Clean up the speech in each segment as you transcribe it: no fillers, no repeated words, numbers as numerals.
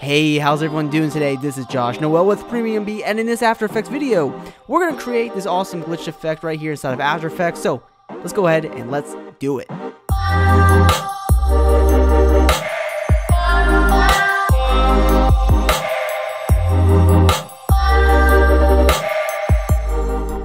Hey, how's everyone doing today? This is Josh Noel with PremiumBeat, and in this After Effects video, we're going to create this awesome glitch effect right here inside of After Effects. So, let's go ahead and let's do it.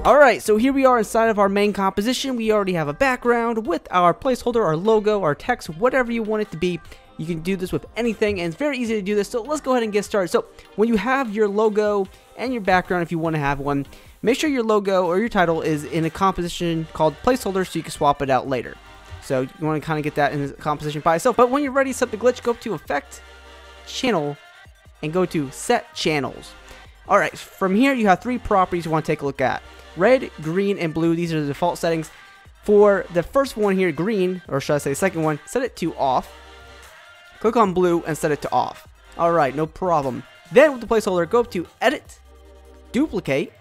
Alright, so here we are inside of our main composition. We already have a background with our placeholder, our logo, our text, whatever you want it to be. You can do this with anything, and it's very easy to do this, so let's go ahead and get started. So, when you have your logo and your background, if you want to have one, make sure your logo or your title is in a composition called placeholder so you can swap it out later. So, you want to kind of get that in the composition by itself. But when you're ready to set the glitch, go up to Effect, Channel, and go to Set Channels. Alright, from here you have three properties you want to take a look at. Red, green, and blue, these are the default settings. For the first one here, green, or should I say the second one, set it to off. Click on blue and set it to off. Alright, no problem. Then with the placeholder, go up to Edit, Duplicate,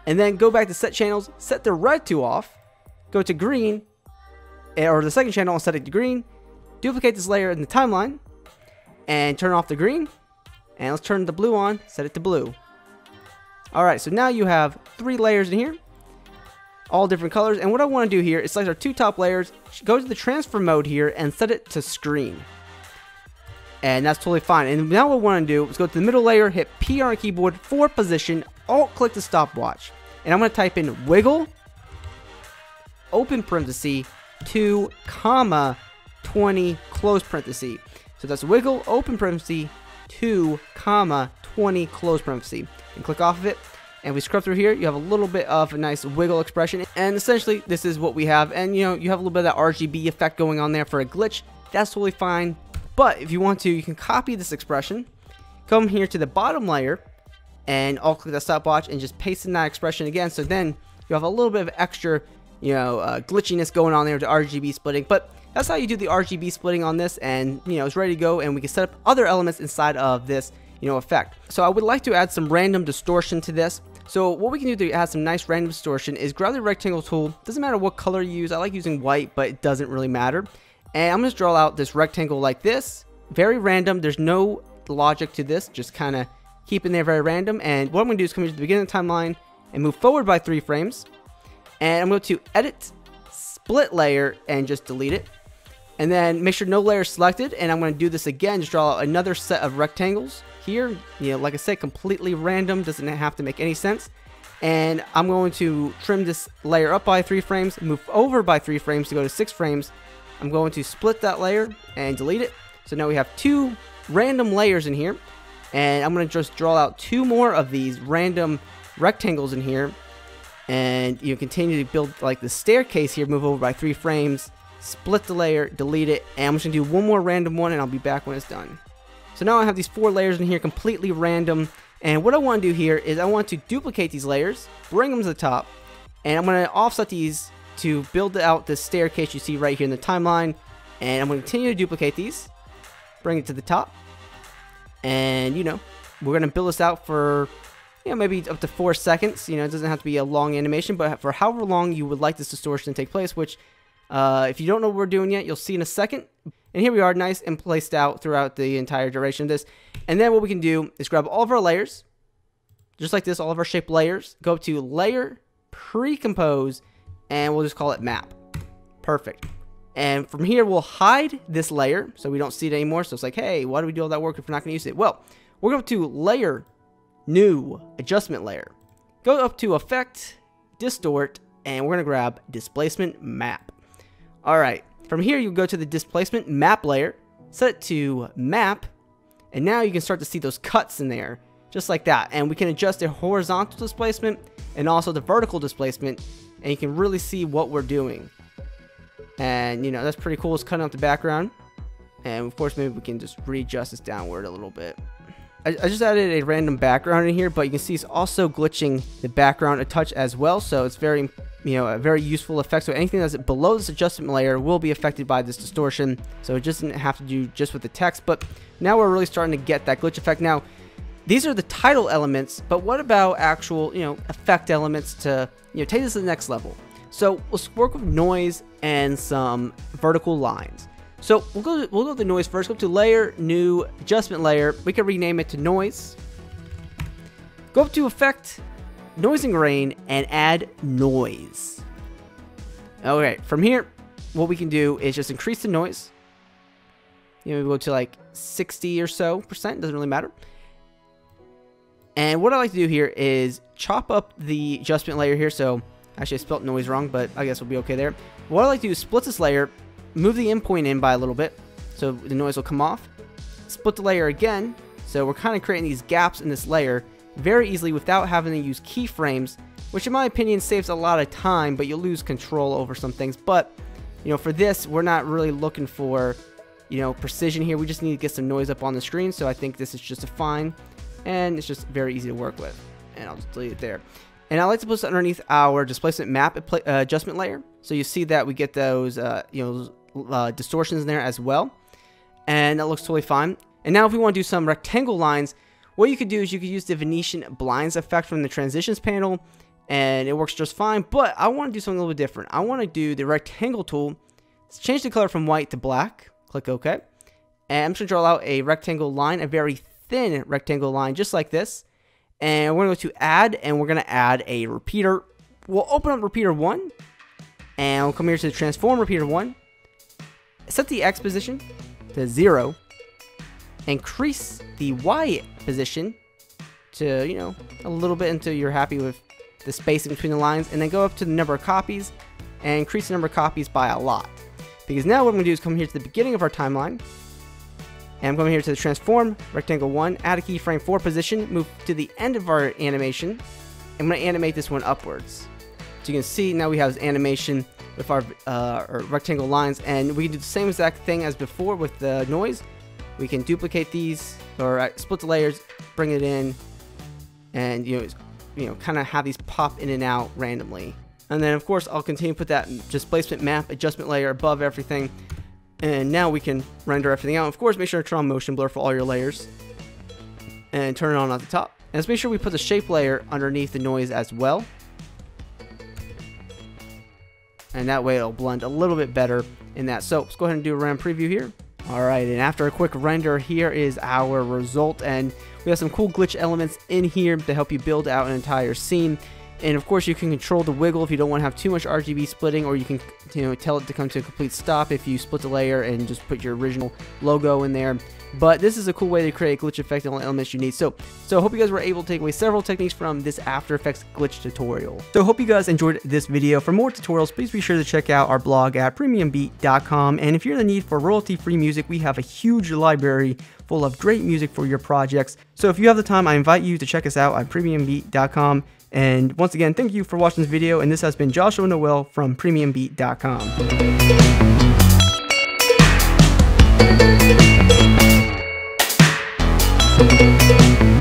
and then go back to Set Channels, set the red to off, go to green, or the second channel and set it to green, duplicate this layer in the timeline, and turn off the green, and let's turn the blue on, set it to blue. Alright, so now you have three layers in here, all different colors, and what I want to do here is select our two top layers, go to the transfer mode here, and set it to screen. And that's totally fine. And now what we want to do is go to the middle layer, hit P on our keyboard for position, alt-click the stopwatch. And I'm going to type in wiggle, open parenthesis, 2, 20, close parenthesis. So that's wiggle, open parenthesis, 2, 20, close parenthesis. And click off of it. And we scrub through here, you have a little bit of a nice wiggle expression. And essentially, this is what we have. And you know, you have a little bit of that RGB effect going on there for a glitch. That's totally fine. But if you want to, you can copy this expression, come here to the bottom layer, and alt-click the stopwatch and just paste in that expression again. So then you have a little bit of extra, glitchiness going on there with the RGB splitting. But that's how you do the RGB splitting on this, and it's ready to go. And we can set up other elements inside of this, effect. So I would like to add some random distortion to this. So what we can do to add some nice random distortion is grab the rectangle tool. Doesn't matter what color you use. I like using white, but it doesn't really matter. And I'm going to draw out this rectangle like this. Very random. There's no logic to this. Just kind of keep it there very random. And what I'm going to do is come here to the beginning of the timeline and move forward by 3 frames. And I'm going to edit, split layer, and just delete it. And then make sure no layer is selected. And I'm going to do this again. Just draw out another set of rectangles here. Like I said, completely random. Doesn't have to make any sense. And I'm going to trim this layer up by 3 frames. Move over by 3 frames to go to 6 frames. I'm going to split that layer and delete it. So now we have 2 random layers in here. And I'm going to just draw out 2 more of these random rectangles in here. And you continue to build like the staircase here. Move over by 3 frames. Split the layer, delete it. And I'm just going to do one more random one, and I'll be back when it's done. So now I have these 4 layers in here, completely random. And what I want to do here is I want to duplicate these layers, bring them to the top. And I'm going to offset these to build out this staircase you see right here in the timeline. And I'm going to continue to duplicate these, bring it to the top, and we're going to build this out for maybe up to 4 seconds. It doesn't have to be a long animation, but for however long you would like this distortion to take place, which if you don't know what we're doing yet, you'll see in a second. And here we are, nice and placed out throughout the entire duration of this. And then what we can do is grab all of our layers, just like this, all of our shape layers, go up to Layer, Pre-Compose, and we'll just call it Map. Perfect. And from here, we'll hide this layer so we don't see it anymore. So it's like, hey, why do we do all that work if we're not going to use it? Well, we're going to Layer, New, Adjustment Layer. Go up to Effect, Distort, and we're going to grab Displacement Map. Alright, from here you go to the Displacement Map layer, set it to Map, and now you can start to see those cuts in there, just like that. And we can adjust the horizontal displacement and also the vertical displacement, and you can really see what we're doing. And that's pretty cool. It's cutting out the background, and of course maybe we can just readjust this downward a little bit. I just added a random background in here, but you can see it's also glitching the background a touch as well. So it's very, a very useful effect. So anything that's below this adjustment layer will be affected by this distortion. So it doesn't have to do just with the text, but now we're really starting to get that glitch effect. Now, these are the title elements, but what about actual, effect elements to, take this to the next level? So let's work with noise and some vertical lines. So we'll go to the noise first. Go to layer, new adjustment layer. We can rename it to noise. Go up to effect, noise and grain, and add noise. Okay, from here, what we can do is just increase the noise. You know, we go to like 60 or so %, doesn't really matter. And what I like to do here is chop up the adjustment layer here. So actually I spelled noise wrong, but I guess we'll be okay there. What I like to do is split this layer, move the endpoint in by a little bit, so the noise will come off. Split the layer again, so we're kind of creating these gaps in this layer very easily without having to use keyframes, which in my opinion saves a lot of time, but you'll lose control over some things. But, you know, for this, we're not really looking for, you know, precision here. We just need to get some noise up on the screen, so I think this is just fine, and it's just very easy to work with. And I'll just delete it there. And I like to put this underneath our displacement map adjustment layer, so you see that we get those, you know, distortions in there as well, and that looks totally fine. And now if we want to do some rectangle lines, what you could do is you could use the Venetian blinds effect from the transitions panel, and it works just fine. But I want to do something a little bit different. I want to do the rectangle tool. Let's change the color from white to black. Click OK. And I'm just going to draw out a rectangle line, a very thin rectangle line, just like this. And we're going to go to add, and we're going to add a repeater. We'll open up repeater 1, and we'll come here to the transform repeater 1. Set the X position to 0. Increase the Y position to, you know, a little bit until you're happy with the spacing between the lines, and then go up to the number of copies and increase the number of copies by a lot. Because now what I'm going to do is come here to the beginning of our timeline, and I'm coming here to the transform rectangle 1, add a keyframe 4 position, move to the end of our animation. I'm going to animate this one upwards. So you can see now we have this animation with our rectangle lines, and we can do the same exact thing as before with the noise. We can duplicate these, or split the layers, bring it in, and you know, kind of have these pop in and out randomly. And then of course I'll continue to put that displacement map adjustment layer above everything, and now we can render everything out. Of course, make sure to turn on motion blur for all your layers, and turn it on at the top. And let's make sure we put the shape layer underneath the noise as well, and that way it'll blend a little bit better in that. So let's go ahead and do a random preview here. Alright, and after a quick render, here is our result, and we have some cool glitch elements in here to help you build out an entire scene. And of course you can control the wiggle if you don't want to have too much RGB splitting, or you can, you know, tell it to come to a complete stop if you split the layer and just put your original logo in there. But this is a cool way to create glitch effect and all the elements you need. So I hope you guys were able to take away several techniques from this After Effects glitch tutorial. So I hope you guys enjoyed this video. For more tutorials, please be sure to check out our blog at PremiumBeat.com. And if you're in the need for royalty-free music, we have a huge library full of great music for your projects. So if you have the time, I invite you to check us out at PremiumBeat.com. And once again, thank you for watching this video, and this has been Joshua Noel from PremiumBeat.com.